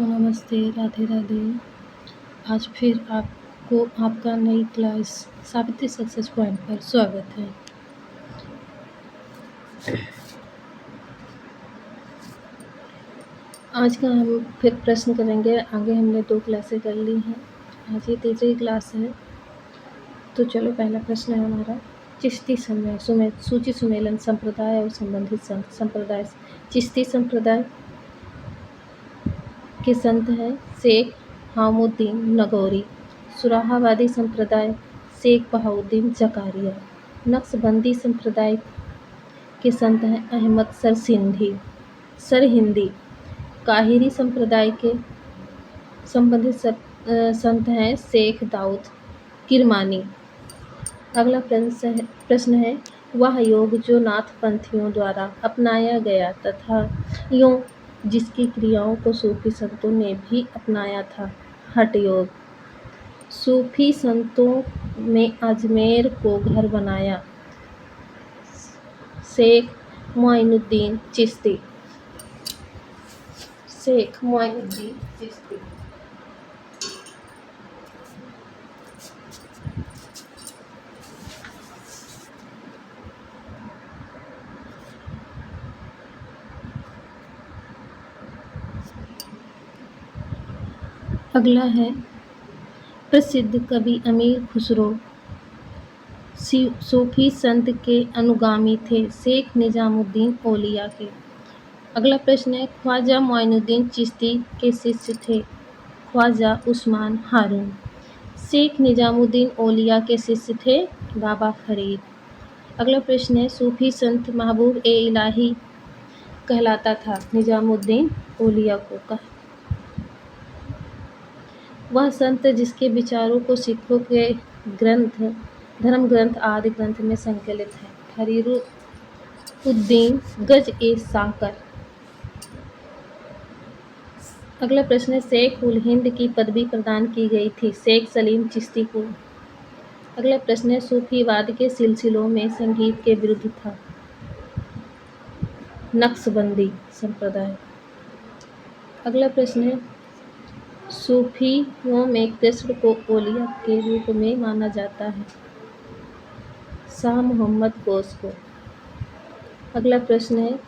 सबको नमस्ते, राधे राधे। आज फिर आपको आपका नई क्लास सावित्री सक्सेस पॉइंट पर स्वागत है। आज का हम फिर प्रश्न करेंगे। आगे हमने 2 क्लासें कर ली हैं, आज ये तीसरी क्लास है। तो चलो, पहला प्रश्न है हमारा, चिश्ती सूची सुमेलन संप्रदाय और संबंधित संत संप्रदाय। चिश्ती संप्रदाय के संत हैं शेख हामुद्दीन नगौरी। सुराहावादी संप्रदाय शेख बहाउद्दीन जकारिया। नक्शबंदी संप्रदाय के संत हैं अहमद सरहिंदी। काहिरी संप्रदाय के संबंधित संत हैं शेख दाऊद किरमानी। अगला प्रश्न है, वह योग जो नाथपंथियों द्वारा अपनाया गया तथा यूं जिसकी क्रियाओं को सूफी संतों ने भी अपनाया था, हठ योग। सूफी संतों में अजमेर को घर बनाया शेख मोइनुद्दीन चिश्ती। अगला है, प्रसिद्ध कवि अमीर खुसरो सूफी संत के अनुगामी थे शेख निजामुद्दीन औलिया के। अगला प्रश्न है, ख्वाजा मोइनुद्दीन चिश्ती के शिष्य थे ख्वाजा उस्मान हारून। शेख निजामुद्दीन औलिया के शिष्य थे बाबा फरीद। अगला प्रश्न है, सूफी संत महबूब ए इलाही कहलाता था निजामुद्दीन औलिया को। वह संत जिसके विचारों को सिखों के धर्म ग्रंथ आदि ग्रंथ में संकलित है, फरीदुद्दीन गज ए साकर। अगला प्रश्न है, शेख उल हिंद की पदवी प्रदान की गई थी शेख सलीम चिश्ती को। अगला प्रश्न है, सूफीवाद के सिलसिलों में संगीत के विरुद्ध था नक्शबंदी संप्रदाय। अगला प्रश्न है, सूफियों में कृष्ण को औलिया के रूप में माना जाता है, शाह मोहम्मद गौस को। अगला प्रश्न है,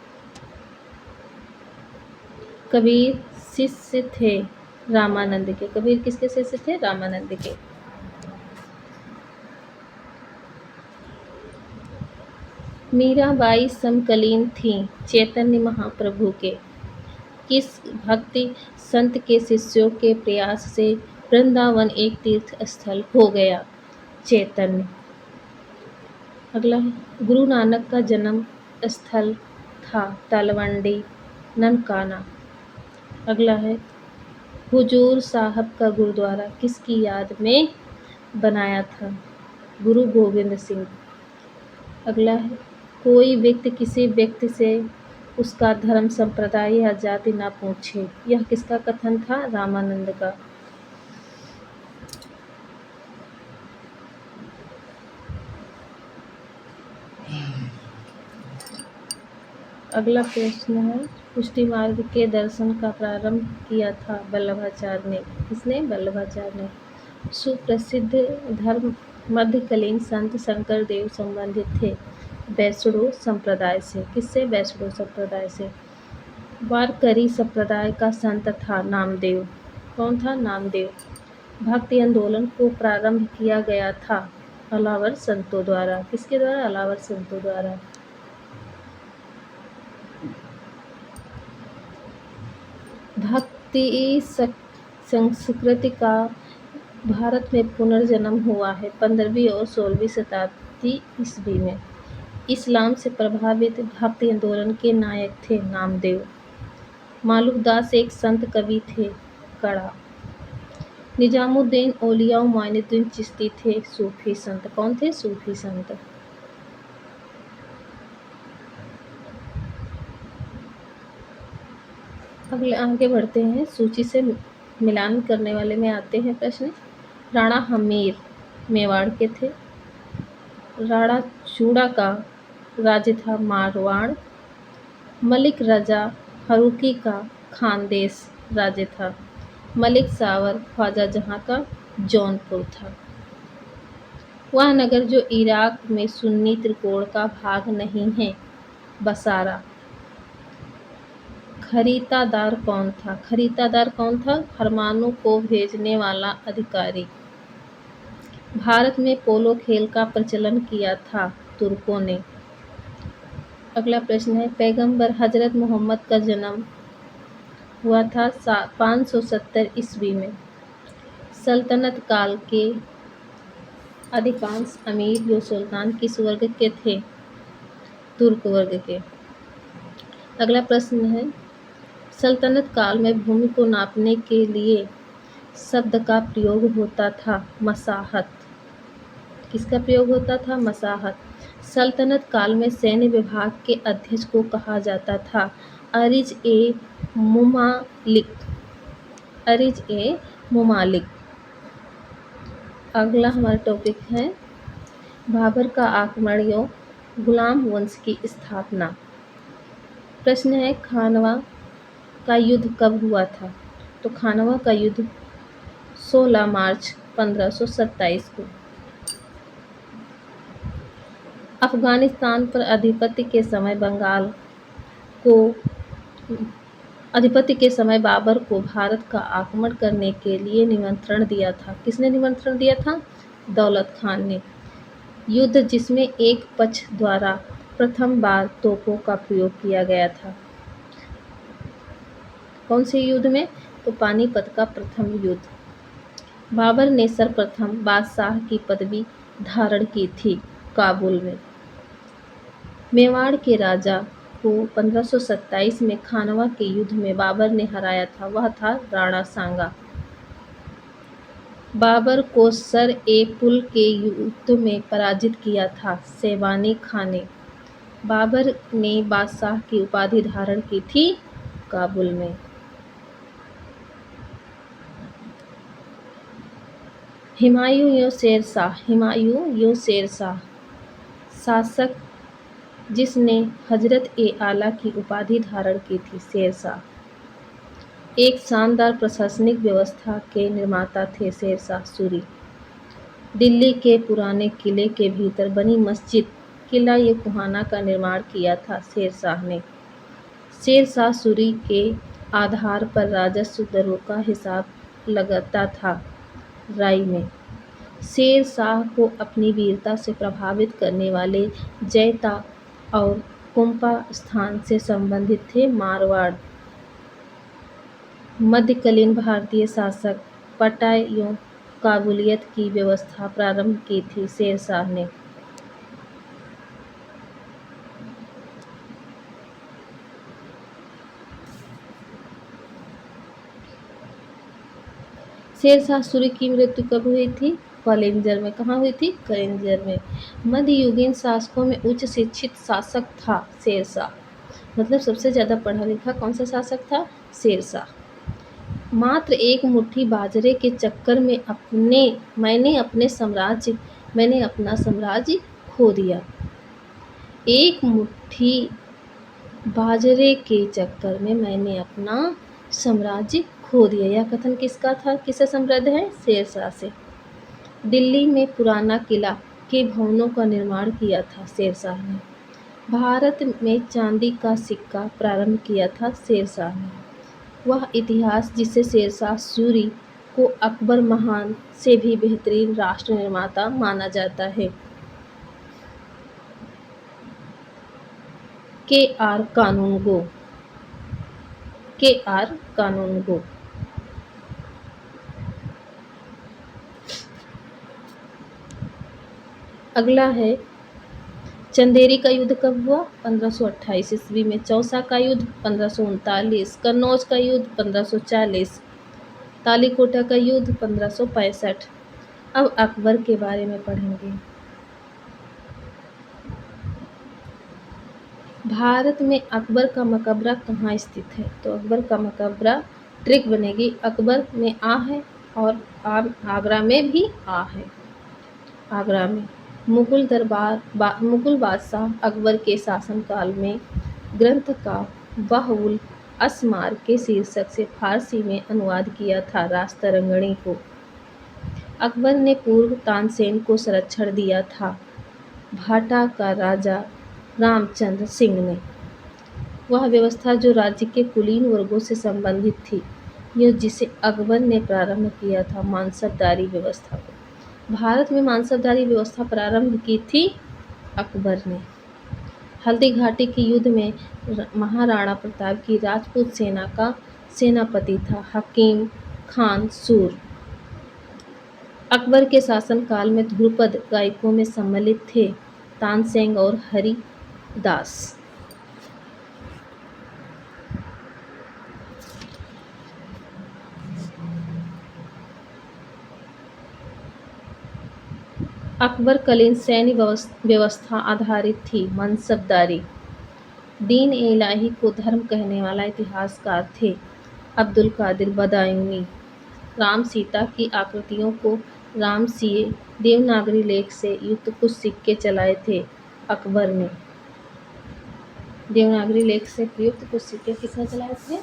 कबीर शिष्य थे रामानंद के। कबीर किसके शिष्य थे? रामानंद के। मीराबाई समकालीन थी चैतन्य महाप्रभु के। किस भक्ति संत के शिष्यों के प्रयास से वृंदावन एक तीर्थ स्थल हो गया? चैतन्य। अगला है, गुरु नानक का जन्म स्थल था तलवंडी ननकाना। अगला है, हुजूर साहब का गुरुद्वारा किसकी याद में बनाया था? गुरु गोविंद सिंह। अगला है, कोई व्यक्ति किसी व्यक्ति से उसका धर्म संप्रदाय या जाति ना पूछे, यह किसका कथन था? रामानंद का। अगला प्रश्न है, पुष्टि मार्ग के दर्शन का प्रारंभ किया था वल्लभाचार्य ने। किसने? वल्लभाचार्य ने। सुप्रसिद्ध धर्म मध्यकालीन संत शंकर देव संबंधित थे वैष्णव संप्रदाय से। किससे? वैष्णव संप्रदाय से। वारकरी संप्रदाय का संत था नामदेव। कौन था? नामदेव। भक्ति आंदोलन को प्रारंभ किया गया था अलावर संतों द्वारा। किसके द्वारा? अलावर संतों द्वारा। भक्ति संस्कृति का भारत में पुनर्जन्म हुआ है 15वीं और 16वीं शताब्दी ईस्वी में। इस्लाम से प्रभावित भक्ति आंदोलन के नायक थे नामदेव। मालुकदास एक संत कवि थे कड़ा। निजामुद्दीन औलिया और मोइनुद्दीन चिश्ती थे सूफी संत। कौन थे? सूफी संत। अगले आगे बढ़ते हैं, सूची से मिलान करने वाले में आते हैं प्रश्न। राणा हमीर मेवाड़ के थे। राणा चूड़ा का राज्य था मारवाड़। मलिक रजा फरूकी का खानदेश राज्य था। मलिक सावर ख्वाजा जहाँ का जौनपुर था। वह नगर जो इराक में सुन्नी त्रिकोण का भाग नहीं है। बसारा। खरीदादार कौन था? खरीदादार कौन था? फरमानों को भेजने वाला अधिकारी। भारत में पोलो खेल का प्रचलन किया था तुर्कों ने। अगला प्रश्न है, पैगंबर हजरत मोहम्मद का जन्म हुआ था 570 ईस्वी में। सल्तनत काल के अधिकांश अमीर व सुल्तान किस वर्ग के थे? तुर्क वर्ग के। अगला प्रश्न है, सल्तनत काल में भूमि को नापने के लिए शब्द का प्रयोग होता था मसाहत। किसका प्रयोग होता था? मसाहत। सल्तनत काल में सैन्य विभाग के अध्यक्ष को कहा जाता था अरिज ए मुमालिक। अरिज ए मुमालिक। अगला हमारा टॉपिक है, बाबर का आक्रमण एवं गुलाम वंश की स्थापना। प्रश्न है, खानवा का युद्ध कब हुआ था? तो खानवा का युद्ध 16 मार्च 1527 को। अफगानिस्तान पर आधिपत्य के समय बाबर को भारत का आक्रमण करने के लिए निमंत्रण दिया था। किसने निमंत्रण दिया था? दौलत खान ने। युद्ध जिसमें एक पक्ष द्वारा प्रथम बार तोपों का प्रयोग किया गया था। कौन से युद्ध में? तो पानीपत का प्रथम युद्ध। बाबर ने सर्वप्रथम बादशाह की पदवी धारण की थी काबुल में। मेवाड़ के राजा को 1527 में खानवा के युद्ध में बाबर ने हराया था, वह था राणा सांगा। बाबर को सर ए पुल के युद्ध में पराजित किया था शैबानी खां ने। बाबर ने बादशाह की उपाधि धारण की थी काबुल में। हुमायूं यो शेर शाह शासक जिसने हजरत ए आला की उपाधि धारण की थी शेर शाह। एक शानदार प्रशासनिक व्यवस्था के निर्माता थे शेर शाह सूरी। दिल्ली के पुराने किले के भीतर बनी मस्जिद किला ये कुहाना का निर्माण किया था शेर शाह ने। शेर शाह सूरी के आधार पर राजस्व दरों का हिसाब लगाता था राई में। शेर शाह को अपनी वीरता से प्रभावित करने वाले जैता और कुंपा स्थान से संबंधित थे मारवाड़। मध्यकालीन भारतीय शासक पट्टा एवं काबुलियत की व्यवस्था प्रारंभ की थी शेर शाह ने। शेर शाह सूरी की मृत्यु कब हुई थी? कलिंजर में। कहाँ हुई थी? कलिंजर में। मध्ययुगीन शासकों में उच्च शिक्षित शासक था शेर शाह, मतलब सबसे ज़्यादा पढ़ा लिखा कौन सा शासक था? शेर शाह। मात्र एक मुट्ठी बाजरे के चक्कर में मैंने अपना साम्राज्य खो दिया। एक मुट्ठी बाजरे के चक्कर में मैंने अपना साम्राज्य खो दिया। यह कथन किसका था? किससे संबद्ध है? शेर शाह से। दिल्ली में पुराना किला के भवनों का निर्माण किया था शेर शाह ने। भारत में चांदी का सिक्का प्रारंभ किया था शेर शाह ने। वह इतिहास जिसे शेर शाह सूरी को अकबर महान से भी बेहतरीन राष्ट्र निर्माता माना जाता है। के आर कानूनगो। अगला है, चंदेरी का युद्ध कब हुआ? 1528 ईस्वी में। चौसा का युद्ध 1539, कन्नौज का युद्ध 1540, तालीकोटा का युद्ध 1565। अब अकबर के बारे में पढ़ेंगे। भारत में अकबर का मकबरा कहाँ स्थित है? तो अकबर का मकबरा ट्रिक बनेगी, अकबर में आ है और आगरा में भी आ है। आगरा में मुगल बादशाह अकबर के शासनकाल में ग्रंथ का बहुल असमार के शीर्षक से फारसी में अनुवाद किया था। राजतरंगिणी को अकबर ने पूर्व तानसेन को संरक्षण दिया था। भाटा का राजा रामचंद्र सिंह ने वह व्यवस्था जो राज्य के कुलीन वर्गों से संबंधित थी, यह जिसे अकबर ने प्रारंभ किया था, मानसबदारी व्यवस्था को। भारत में मानसबदारी व्यवस्था प्रारंभ की थी अकबर ने। हल्दी घाटी के युद्ध में महाराणा प्रताप की राजपूत सेना का सेनापति था हकीम खान सूर। अकबर के शासनकाल में ध्रुपद गायकों में सम्मिलित थे तानसेन और हरिदास। अकबरकालीन सैन्य व्यवस्था आधारित थी मनसबदारी। दीन ए इलाही को धर्म कहने वाला इतिहासकार थे अब्दुल कादिर बदायूनी। राम सीता की आकृतियों को रामसिए देवनागरी लेख से युक्त कुछ सिक्के चलाए थे अकबर ने। देवनागरी लेख से प्रयुक्त कुछ सिक्के किसने चलाए थे?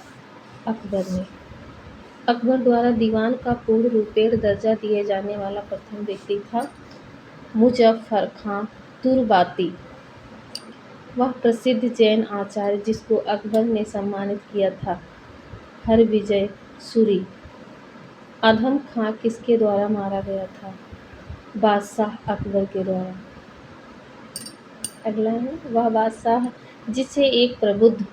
अकबर ने। अकबर द्वारा दीवान का पूर्ण रूपेण दर्जा दिए जाने वाला प्रथम व्यक्ति था मुजफ्फर खां तुर्बाती। वह प्रसिद्ध जैन आचार्य जिसको अकबर ने सम्मानित किया था हरविजय सूरी। अधम खां किसके द्वारा मारा गया था? बादशाह अकबर के द्वारा। अगला है वह बादशाह जिसे एक प्रबुद्ध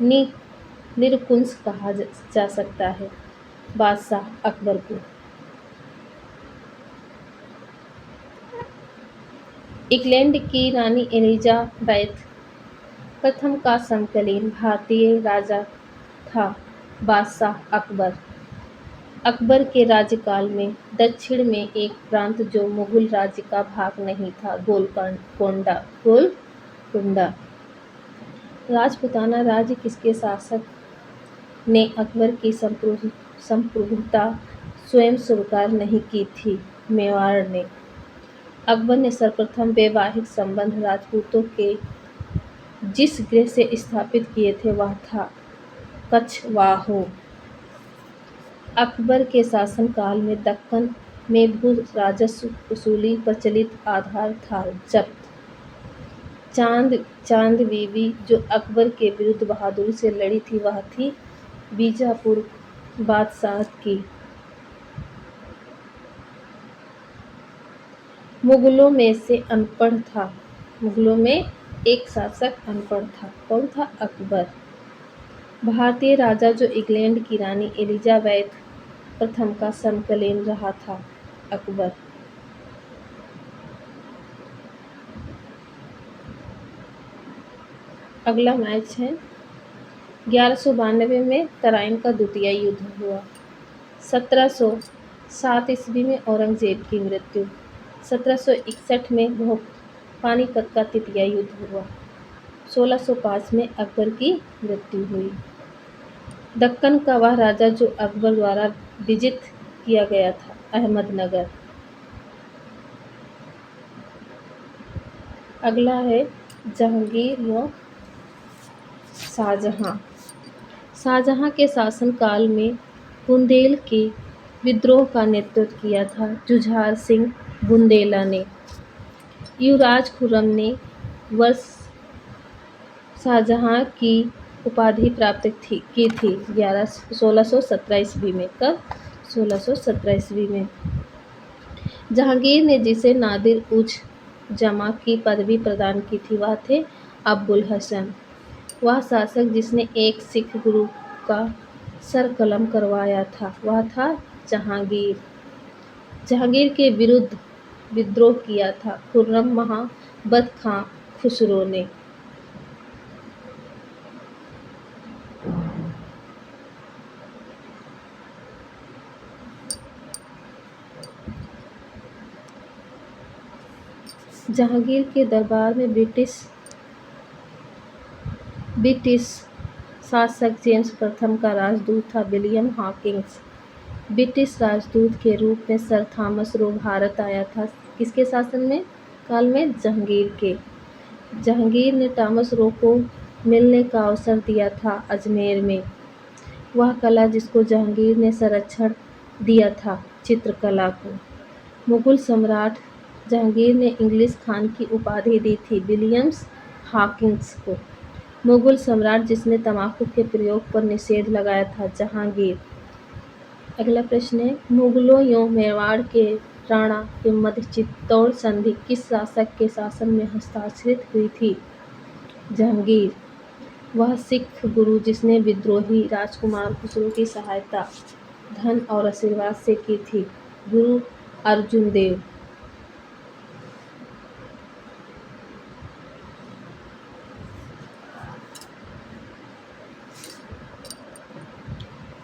निरकुंस कहा जा सकता है, बादशाह अकबर को। इंग्लैंड की रानी एलिजाबेथ प्रथम का समकालीन भारतीय राजा था बादशाह अकबर। अकबर के राज्यकाल में दक्षिण में एक प्रांत जो मुगल राज्य का भाग नहीं था, गोलकोंडा। राजपूताना राज्य किसके शासक ने अकबर की संप्रभुता स्वयं स्वीकार नहीं की थी? मेवाड़ ने। अकबर ने सर्वप्रथम वैवाहिक संबंध राजपूतों के जिस गृह से स्थापित किए थे वह था कछवाहो। अकबर के शासनकाल में दक्कन में भू राजस्व वसूली प्रचलित आधार था जब्त। चांद बीबी जो अकबर के विरुद्ध बहादुरी से लड़ी थी वह थी बीजापुर बादशाह की। मुगलों में से अनपढ़ था। मुगलों में एक शासक अनपढ़ था। कौन था? अकबर। भारतीय राजा जो इंग्लैंड की रानी एलिजाबेथ प्रथम का समकालीन रहा था, अकबर। अगला मैच है 1192 में तराइन का द्वितीय युद्ध हुआ। 1707 ईस्वी में औरंगजेब की मृत्यु। 1761 में पानीपत का तृतीय युद्ध हुआ। 1605 में अकबर की मृत्यु हुई। दक्कन का वह राजा जो अकबर द्वारा विजित किया गया था, अहमदनगर। अगला है जहांगीर व शाहजहां। शाहजहां के शासनकाल में बुंदेल के विद्रोह का नेतृत्व किया था जुझार सिंह बुंदेला ने। युवराज खुर्रम ने वर्ष शाहजहां की उपाधि प्राप्त की थी 1617 ईस्वी में। कब? 1617 ईस्वी में। जहांगीर ने जिसे नादिर उज जमा की पदवी प्रदान की थी वह थे अब्बुल हसन। वह शासक जिसने एक सिख गुरु का सर कलम करवाया था वह था जहांगीर। जहांगीर के विरुद्ध विद्रोह किया था खुर्रम महाबत खां खुसरो ने। जहांगीर के दरबार में ब्रिटिश शासक जेम्स प्रथम का राजदूत था विलियम हॉकिंस। ब्रिटिश राजदूत के रूप में सर थॉमस रो भारत आया था। किसके शासन में काल में? जहांगीर के। जहांगीर ने थॉमस रो को मिलने का अवसर दिया था अजमेर में। वह कला जिसको जहांगीर ने संरक्षण दिया था, चित्रकला को। मुगल सम्राट जहांगीर ने इंग्लिश खान की उपाधि दी थी विलियम्स हॉकिंस को। मुगल सम्राट जिसने तंबाकू के प्रयोग पर निषेध लगाया था, जहांगीर। अगला प्रश्न है, मुगलों एवं मेवाड़ के राणा के मध्य चित्तौड़ संधि किस शासक के शासन में हस्ताक्षरित हुई थी? जहांगीर। वह सिख गुरु जिसने विद्रोही राजकुमार खुसरो की सहायता धन और आशीर्वाद से की थी, गुरु अर्जुन देव।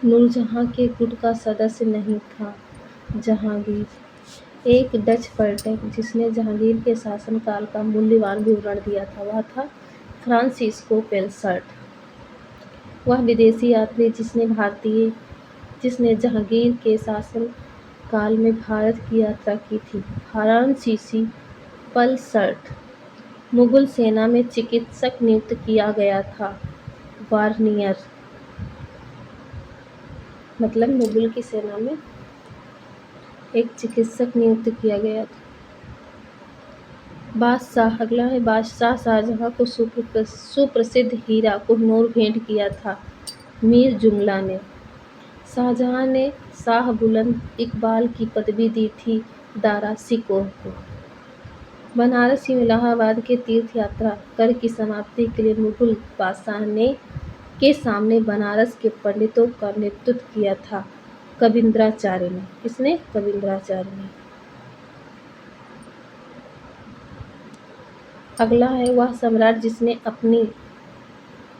नूरजहां के गुट का सदस्य नहीं था, जहांगीर। एक डच पर्यटक जिसने जहांगीर के शासनकाल का मूल्यवान विवरण दिया था, वह था फ्रांसिस्को पेलसर्ट। वह विदेशी यात्री जिसने जहांगीर के शासन काल में भारत की यात्रा की थी, फ्रांसीसी पलसर्ट। मुगल सेना में चिकित्सक नियुक्त किया गया था, वार्नियर। मतलब मुगल की सेना में एक चिकित्सक नियुक्त किया गया था। बादशाह। अगला है, बादशाह शाहजहां को सुप्रसिद्ध हीरा कोहिनूर भेंट किया था, मीर जुमला ने। शाहजहां ने शाह बुलंद इकबाल की पदवी दी थी, दारा शिकोह को। बनारस एवं इलाहाबाद के तीर्थ यात्रा कर की समाप्ति के लिए मुगल बादशाह के सामने बनारस के पंडितों का नेतृत्व किया था, कबींद्राचार्य ने। किसने? कबींद्राचार्य ने। अगला है, वह सम्राट जिसने अपनी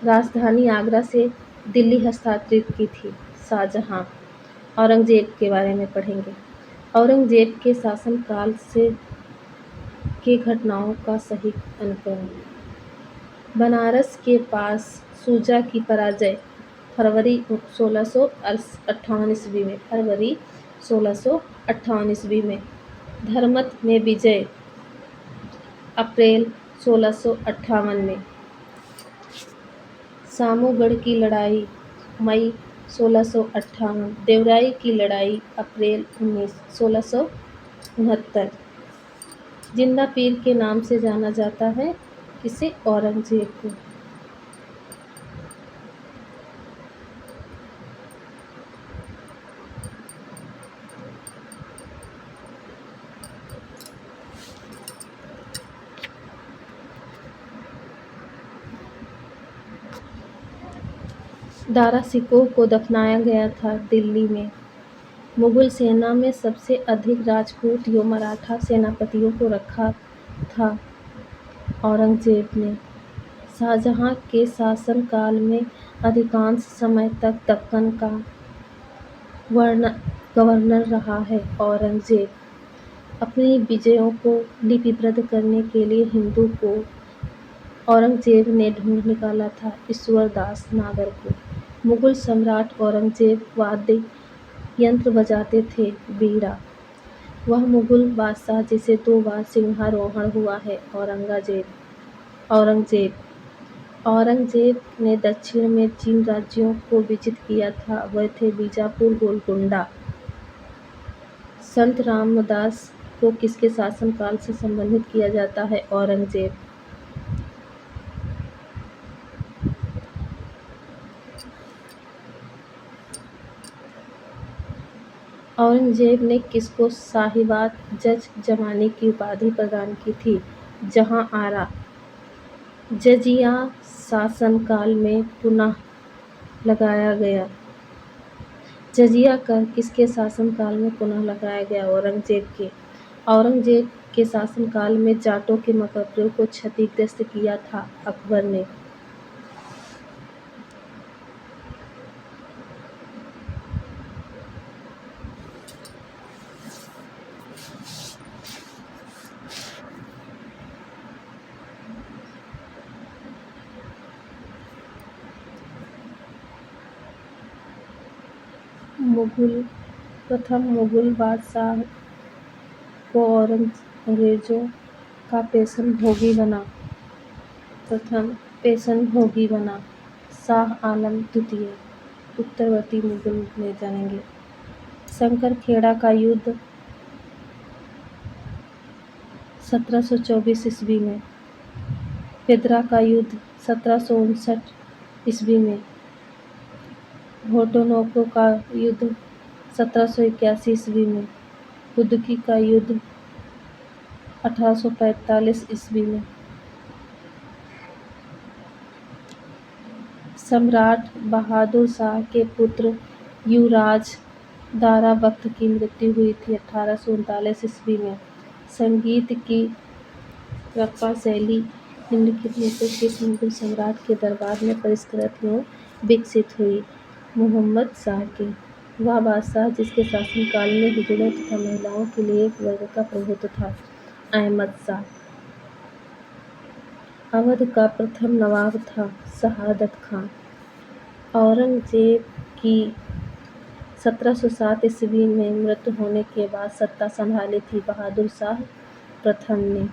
राजधानी आगरा से दिल्ली हस्तांतरित की थी, शाहजहां। औरंगजेब के बारे में पढ़ेंगे। औरंगजेब के शासनकाल के घटनाओं का सही अनुकरण। बनारस के पास शुजा की पराजय फरवरी 1658 ईस्वी में। फरवरी 1658 ईस्वी में। धर्मत में विजय अप्रैल 1658 में। सामूगढ़ की लड़ाई मई 1658। देवराई की लड़ाई अप्रैल 1669। जिंदा पीर के नाम से जाना जाता है किसे? औरंगजेब को। दारा शिकोह को दफनाया गया था दिल्ली में। मुगल सेना में सबसे अधिक राजपूत एवं मराठा सेनापतियों को रखा था औरंगजेब ने। शाहजहां के शासनकाल में अधिकांश समय तक दक्कन का गवर्नर रहा है औरंगजेब। अपनी विजयों को लिपिबद्ध करने के लिए हिंदू को औरंगजेब ने ढूंढ निकाला था ईश्वरदास नागर को। मुगल सम्राट औरंगजेब वाद्य यंत्र बजाते थे, बीड़ा। वह मुगल बादशाह जिसे 2 बार सिंहारोहण हुआ है, औरंगजेब ने दक्षिण में जिन राज्यों को विजित किया था, वे थे बीजापुर, गोलकुंडा। संत रामदास को किसके शासनकाल से संबंधित किया जाता है? औरंगजेब। औरंगजेब ने किसको साहिबात जज जमानी की उपाधि प्रदान की थी? जहां आरा। जजिया शासनकाल में पुनः लगाया गया। जजिया कर किसके शासनकाल में पुनः लगाया गया? औरंगजेब के शासनकाल में जाटों के मकबरों को क्षतिग्रस्त किया था अकबर ने। प्रथम मुगल बादशाह को अंग्रेजों का पेशन भोगी बना शाह आलम द्वितीय। उत्तरवर्ती मुगल में जानेंगे। शंकरखेड़ा का युद्ध 1724 ईस्वी में, पेदरा का युद्ध 1759 ईस्वी में, होटोनोको का युद्ध 1781 ईस्वी में, कुदकी का युद्ध 1845 ईस्वी में। सम्राट बहादुर शाह के पुत्र युवराज दारा बख्त की मृत्यु हुई थी 1839 ईस्वी में। संगीत की रप्पा शैली निम्नलिखित में से किस मुगल सम्राट के दरबार में परिष्कृत एवं विकसित हुई? मोहम्मद शाह की। वह बादशाह जिसके शासनकाल में हिजड़ों तथा महिलाओं के लिए एक वर्ग का प्रभुत्व था। अहमद शाह। अवध का प्रथम नवाब था शहादत खान। औरंगजेब की 1707 ईस्वी में मृत्यु होने के बाद सत्ता संभाली थी बहादुर शाह प्रथम ने।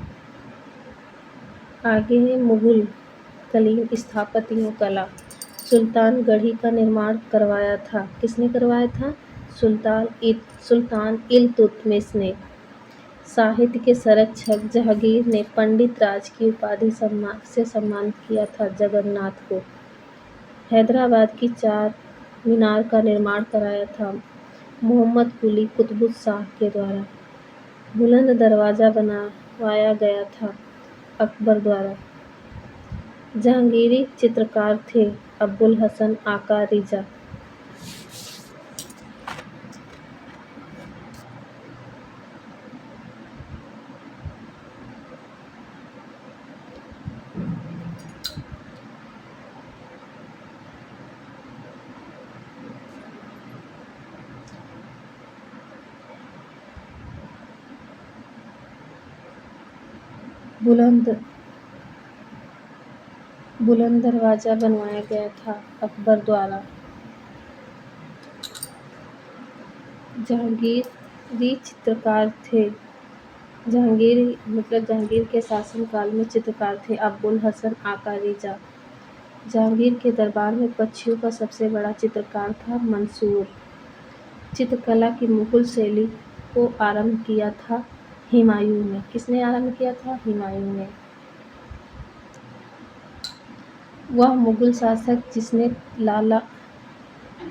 आगे है मुगल कालीन स्थापत्य कला। सुल्तानगढ़ी का निर्माण करवाया था। किसने करवाया था? सुल्तान इल्तुतमिश ने। साहित्य के संरक्षक जहांगीर ने पंडित राज की उपाधि से सम्मानित किया था जगन्नाथ को। हैदराबाद की चार मीनार का निर्माण कराया था मोहम्मद कुली कुतुबुश के द्वारा। बुलंद दरवाजा बनवाया गया था अकबर द्वारा। जहांगीरी चित्रकार थे अबुल हसन आका रिजा। बुलंद दरवाजा बनवाया गया था अकबर द्वारा। जहांगीरी चित्रकार थे। जहांगीर के शासनकाल में चित्रकार थे अबुल हसन आका रिजा। जहांगीर के दरबार में पक्षियों का सबसे बड़ा चित्रकार था मंसूर। चित्रकला की मुगल शैली को आरंभ किया था हुमायूं ने। किसने आरंभ किया था? हुमायूं ने। वह मुगल शासक जिसने लाला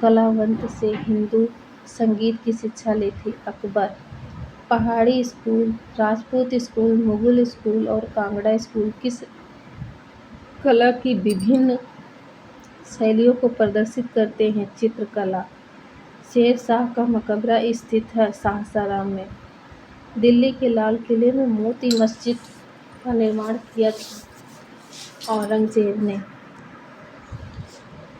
कलावंत से हिंदू संगीत की शिक्षा ली थी। अकबर। पहाड़ी school, Rajput school, Mughal school और कांगड़ा स्कूल किस कला की विभिन्न शैलियों को प्रदर्शित करते हैं? चित्रकला। शेर शाह का मकबरा स्थित है सासाराम में। दिल्ली के लाल किले में मोती मस्जिद का निर्माण किया था औरंगजेब ने।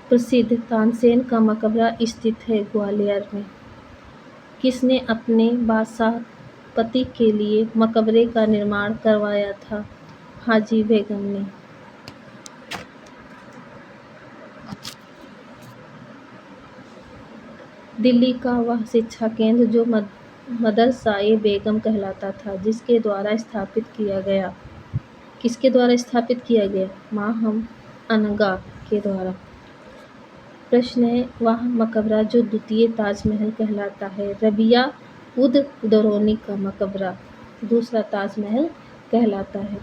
प्रसिद्ध तानसेन का मकबरा स्थित है ग्वालियर में। किसने अपने बादशाह पति के लिए मकबरे का निर्माण करवाया था? हाजी बेगम ने। दिल्ली का वह शिक्षा केंद्र जो मदरसा-ए बेगम कहलाता था, जिसके द्वारा स्थापित किया गया। किसके द्वारा स्थापित किया गया? माहम अनगा के द्वारा। प्रश्न है वह मकबरा जो द्वितीय ताजमहल कहलाता है। रबिया उद दौरानी का मकबरा दूसरा ताजमहल कहलाता है।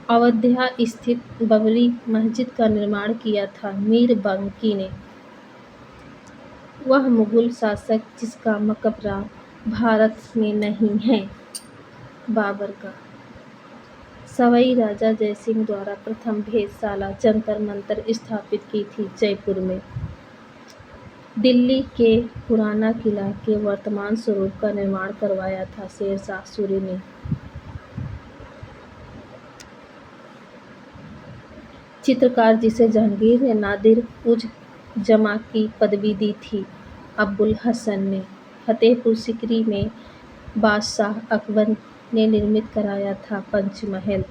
अयोध्या स्थित बाबरी मस्जिद का निर्माण किया था मीर बंकी ने। वह मुगल शासक जिसका मकबरा भारत में नहीं है। बाबर का। सवाई राजा जयसिंह द्वारा प्रथम भेदशाला जंतर मंतर स्थापित की थी जयपुर में। दिल्ली के पुराना किला के वर्तमान स्वरूप का निर्माण करवाया था शेरशाह सूरी ने। चित्रकार जिसे जहांगीर ने नादिर उज जमा की पदवी दी थी अबुल हसन ने। फतेहपुर सीकरी में बादशाह अकबर ने निर्मित कराया था पंचमहल।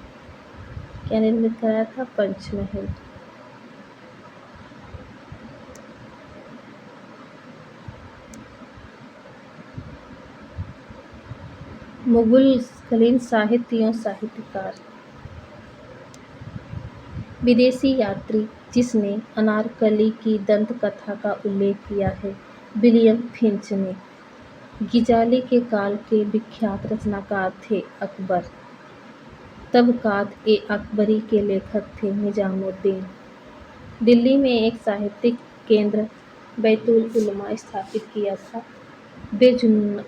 क्या निर्मित कराया था? पंचमहल। मुगल कालीन साहित्य एवं साहित्यकार। विदेशी यात्री जिसने अनारकली की दंत कथा का उल्लेख किया है विलियम फिंच ने। गिजाली के काल के विख्यात रचनाकार थे अकबर। तबकात ए अकबरी के लेखक थे निजामुद्दीन। दिल्ली में एक साहित्यिक केंद्र बैतुल उलमा स्थापित किया था बेजुन्ना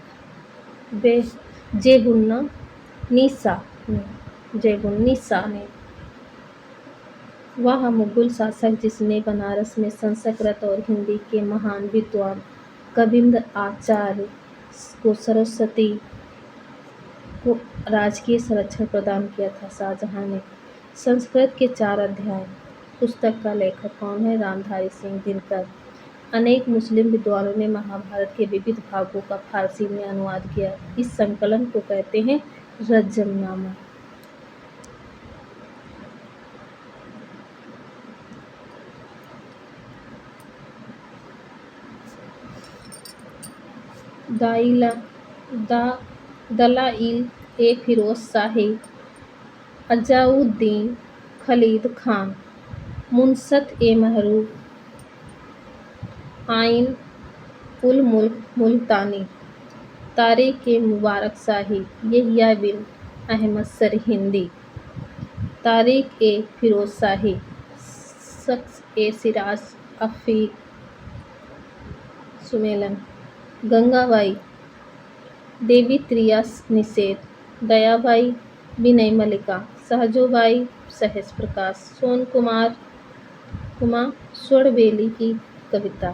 बे जेबुन्ना निसा जेबुन्निसा ने। वह मुगल शासक जिसने बनारस में संस्कृत और हिंदी के महान विद्वान कविंद आचार्य को सरस्वती को राजकीय संरक्षण प्रदान किया था। शाहजहां ने। संस्कृत के 4 अध्याय पुस्तक का लेखक कौन है? रामधारी सिंह दिनकर। अनेक मुस्लिम विद्वानों ने महाभारत के विविध भागों का फारसी में अनुवाद किया। इस संकलन को कहते हैं रज्जमनामा। दलाइल ए फिरोज शाही अजाउद्दीन खलीद खान मुनसत ए महरूब आइन उल मुल्क मुल्तानी तारिक ए मुबारक शाही यहिया बिन अहमद सरहिंदी तारिक ए फिरोज शाही शख्स ए सिराज अफीक सुमेलन गंगाबाई देवी त्रियास निषेध दयाबाई विनय मल्लिका सहजोबाई सहज प्रकाश सोन कुमार स्वर्णबेली की कविता।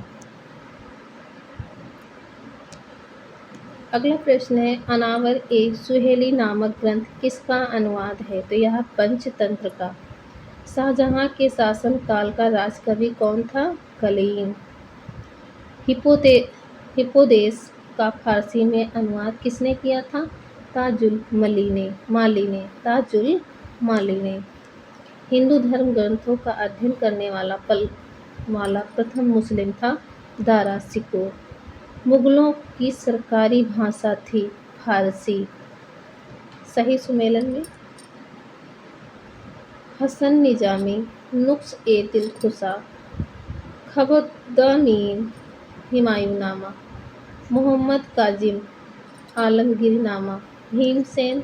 अगला प्रश्न है अनावर ए सुहेली नामक ग्रंथ किसका अनुवाद है? तो यह पंचतंत्र का। शाहजहां के शासन काल का राजकवि कौन था? कलीन। हिप्पोदेस का फारसी में अनुवाद किसने किया था? ताजुल माली ने। हिंदू धर्म ग्रंथों का अध्ययन करने वाला प्रथम मुस्लिम था दारा शिकोह। मुगलों की सरकारी भाषा थी फारसी। सही सुमेलन में हसन निजामी नुक्स ए दिलखुशा खबरदानीन हिमायूनामा मोहम्मद काजिम आलमगीरनामा भीमसेन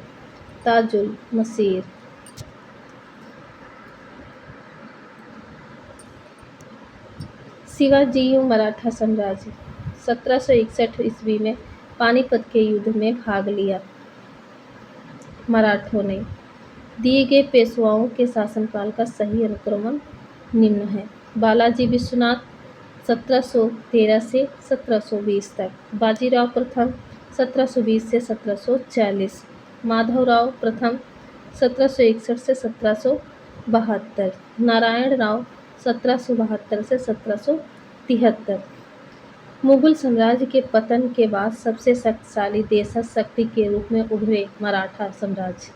ताजुल मसीर। शिवाजी मराठा साम्राज्य 1761 ईस्वी में पानीपत के युद्ध में भाग लिया। मराठों ने। दिए गए पेशवाओं के शासनकाल का सही अनुक्रम निम्न है। बालाजी विश्वनाथ 1713 से 1720 तक। बाजीराव प्रथम 1720 से 1740। माधवराव प्रथम 1761 से 1772। नारायण राव 1772 से 1773। मुगल साम्राज्य के पतन के बाद सबसे शक्तिशाली देशज शक्ति के रूप में उभरे मराठा साम्राज्य।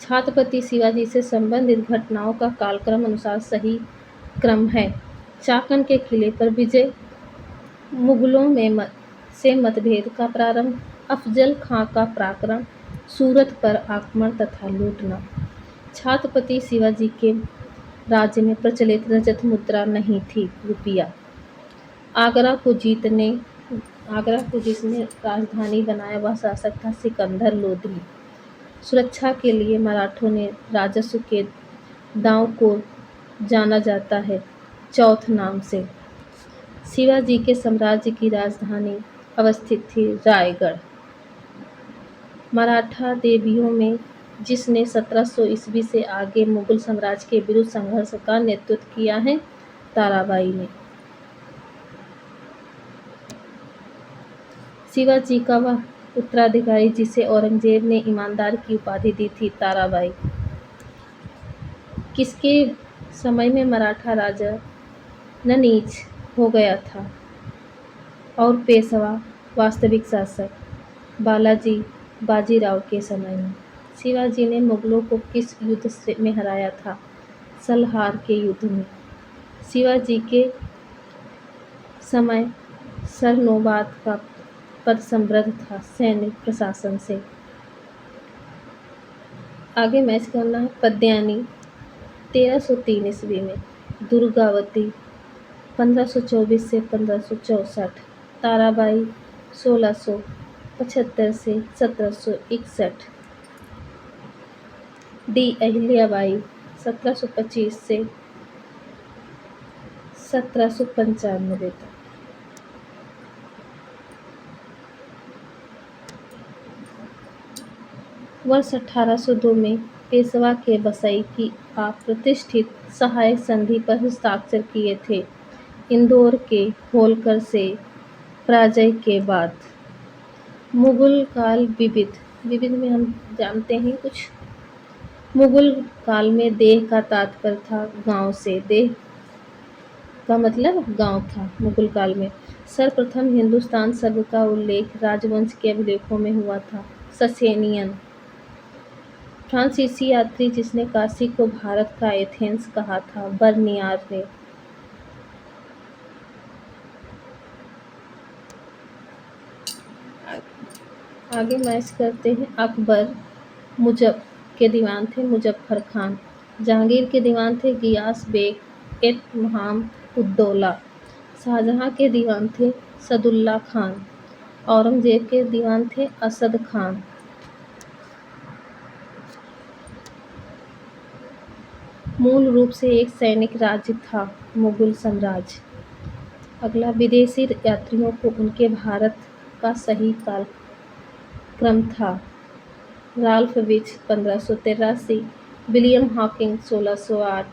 छत्रपति शिवाजी से संबंधित घटनाओं का कालक्रम अनुसार सही क्रम है। चाकन के किले पर विजय, मुगलों में से मतभेद का प्रारंभ, अफजल खां का पराक्रम, सूरत पर आक्रमण तथा लूटना। छत्रपति शिवाजी के राज्य में प्रचलित रजत मुद्रा नहीं थी रुपया। आगरा को जिसने राजधानी बनाया वह शासक था सिकंदर लोधी। सुरक्षा के लिए मराठों ने राजस्व के दांव को जाना जाता है चौथ नाम से। शिवाजी के साम्राज्य की राजधानी अवस्थित थी रायगढ़। मराठा देवियों में जिसने 1700 ईस्वी से आगे मुगल साम्राज्य के विरुद्ध संघर्ष का नेतृत्व किया है ताराबाई ने। शिवाजी का वह उत्तराधिकारी जिसे औरंगजेब ने ईमानदार की उपाधि दी थी ताराबाई। किसके समय में मराठा राजा नीच हो गया था और पेशवा वास्तविक शासक बाजीराव के समय में। शिवाजी ने मुगलों को किस युद्ध में हराया था? सलहार के युद्ध में। शिवाजी के समय सरनोबत का पद समृद्ध था सैनिक प्रशासन से। आगे मैच करना है। पद्यानी 1303 ईस्वी में, दुर्गावती 1524 से 1564, ताराबाई 1675 से 1761, डी अहिल्याबाई 1725 से 1795 तक। वर्ष 1802 में पेशवा के बसई की आप प्रतिष्ठित सहायक संधि पर हस्ताक्षर किए थे। इंदौर के होलकर से पराजय के बाद मुगल काल विविध विविध में हम जानते हैं कुछ। मुगल काल में देह का तात्पर्य था गांव से। देह का मतलब गांव था मुगल काल में। सर्वप्रथम हिंदुस्तान शब्द का उल्लेख राजवंश के अभिलेखों में हुआ था। ससेनियन फ्रांसीसी यात्री जिसने काशी को भारत का एथेंस कहा था, बर्नियार ने। आगे मैच करते हैं। अकबर के दीवान थे मुजफ्फर खान, जहांगीर के दीवान थे गियास बेग इत्माम उद्दौला, शाहजहां के दीवान थे सदुल्ला खान, औरंगजेब के दीवान थे असद खान। मूल रूप से एक सैनिक राज्य था मुगल साम्राज्य। अगला, विदेशी यात्रियों को उनके भारत का सही काल क्रम था। Ralph Fitch 1583, William Hawking 1608,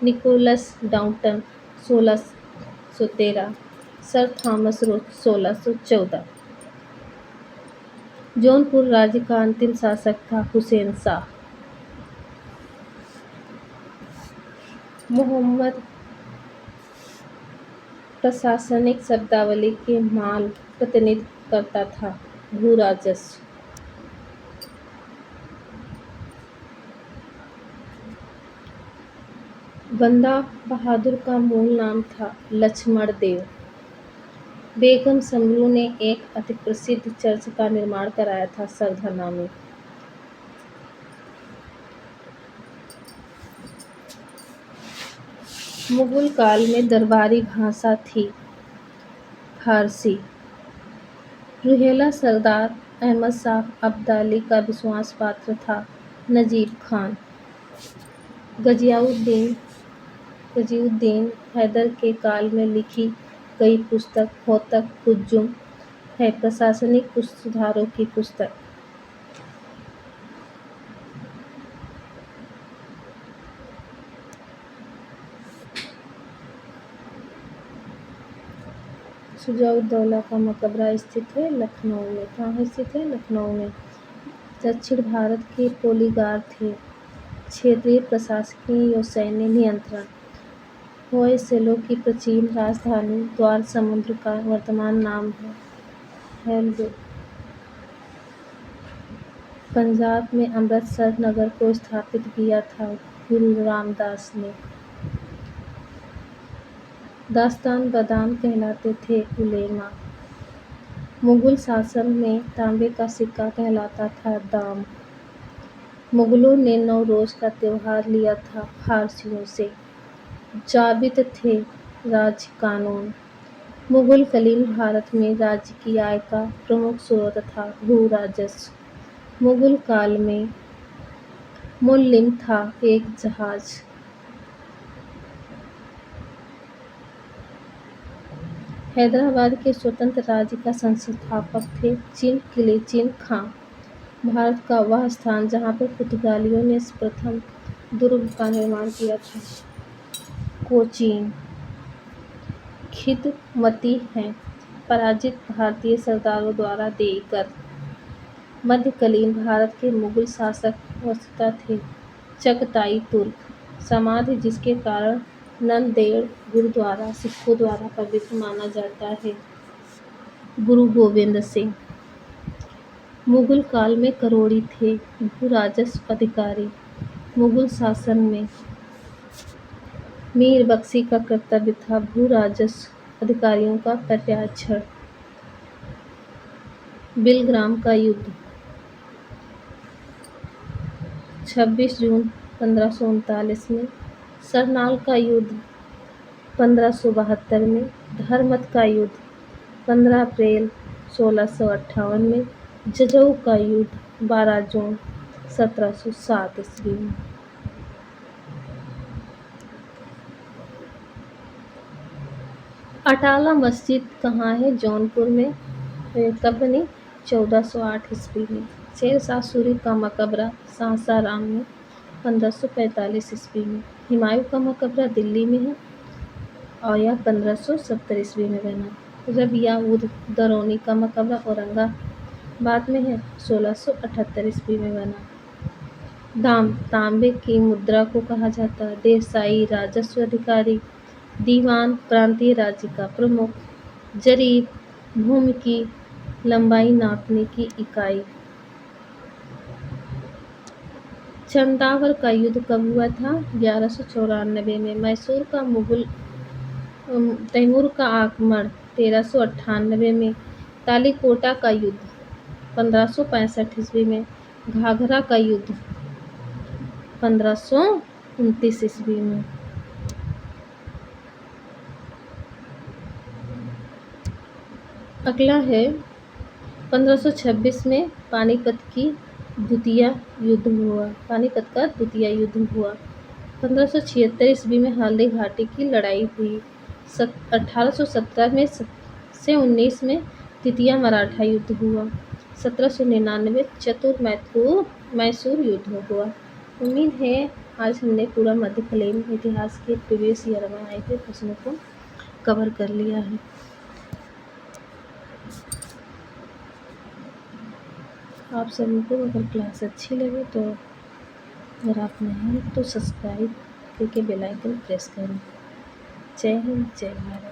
Nicholas Downton 1613, Sir Thomas Roach 1614। Jaunpur राज्य का अंतिम शासक था हुसैन शाह। मोहम्मद प्रशासनिक शब्दावली के माल प्रतिनिधित्व करता था। भू राजस्व। बंदा बहादुर का मूल नाम था लक्ष्मण देव। बेगम समरू ने एक अति प्रसिद्ध चर्च का निर्माण कराया था सरधना में। मुगल काल में दरबारी भाषा थी फारसी। रुहेला सरदार अहमद शाह अब्दाली का विश्वास पात्र था नजीब खान। गजियाउद्दीन हैदर के काल में लिखी गई पुस्तक होतक हुज्जुम है प्रशासनिक सुधारों की पुस्तक। शुजाउद्दौला का मकबरा स्थित है लखनऊ में। कहाँ स्थित है? लखनऊ में। दक्षिण भारत के पोलीगार थे। क्षेत्रीय प्रशासकीय और सैन्य नियंत्रण। होयसलों की प्राचीन राजधानी द्वार समुद्र का वर्तमान नाम है हेल्दो। पंजाब में अमृतसर नगर को स्थापित किया था गुरु रामदास ने। दास्तान बादाम कहलाते थे उलेमा। मुगल शासन में तांबे का सिक्का कहलाता था दाम। मुगलों ने नवरोज का त्योहार लिया था फारसियों से। जाबित थे राज्य कानून। मुगल कालीन भारत में राज्य की आय का प्रमुख स्रोत था भू राजस्व। मुगल काल में मुल्लिम था एक जहाज। हैदराबाद के स्वतंत्र राज्य का संस्थापक थे खिलजी खां। भारत का वह स्थान जहाँ पर पुर्तगालियों ने प्रथम दुर्ग का निर्माण किया था। कोचीन। खिदमती हैं पराजित भारतीय सरदारों द्वारा देकर। मध्यकालीन भारत के मुगल शासक वस्तुतः थे चगताई तुर्क। समाधि जिसके कारण नंदेड़ गुरुद्वारा सिखों द्वारा पवित्र माना जाता है गुरु गोविंद सिंह। मुगल काल में करोड़ी थे भू राजस्व अधिकारी। मुगल शासन में मीर बख्शी का कर्तव्य था भू राजस्व अधिकारियों का पर्यवेक्षण। बिलग्राम का युद्ध। 26 जून 1539 में, सरनाल का युद्ध 1572 में, धर्मत का युद्ध 15 अप्रैल 1658 में, जजऊ का युद्ध 12 जून 1707 ईस्वी में। अटाला मस्जिद कहाँ है? जौनपुर में। कब बनी? 1408 ईस्वी में। शेरशाह सूरी का मकबरा सासाराम में 1545 ईस्वी में। हुमायूं का मकबरा दिल्ली में है और यह 1570 ईस्वी में बना। रबिया उद दरौनी का मकबरा औरंगाबाद में है, 1678 ईस्वी में बना। तांबे की मुद्रा को कहा जाता है देसाई, राजस्व अधिकारी, दीवान, प्रांतीय राज्य का प्रमुख, जरीब, भूमि की लंबाई नापने की इकाई। चंदावर का युद्ध कब हुआ था? 1194 में। मैसूर का मुगल तैमूर का आक्रमण 1398 में। तालीकोटा का युद्ध 1565 ईस्वी में। घाघरा का युद्ध 1529 ईस्वी में। अगला है 1526 में पानीपत का द्वितीय युद्ध हुआ। 1576 ईस्वी में हल्दी घाटी की लड़ाई हुई। 1817 में से 19 में तृतीय मराठा युद्ध हुआ। 1799 चतुर मैसूर युद्ध हुआ। उम्मीद है आज हमने पूरा मध्यकालीन इतिहास के प्रीवियस ईयर में आए थे प्रश्नों को कवर कर लिया है। आप सभी को अगर क्लास अच्छी लगे तो अगर आप नए हैं तो सब्सक्राइब करके बेल आइकन प्रेस करें। जय हिंद, जय भारत।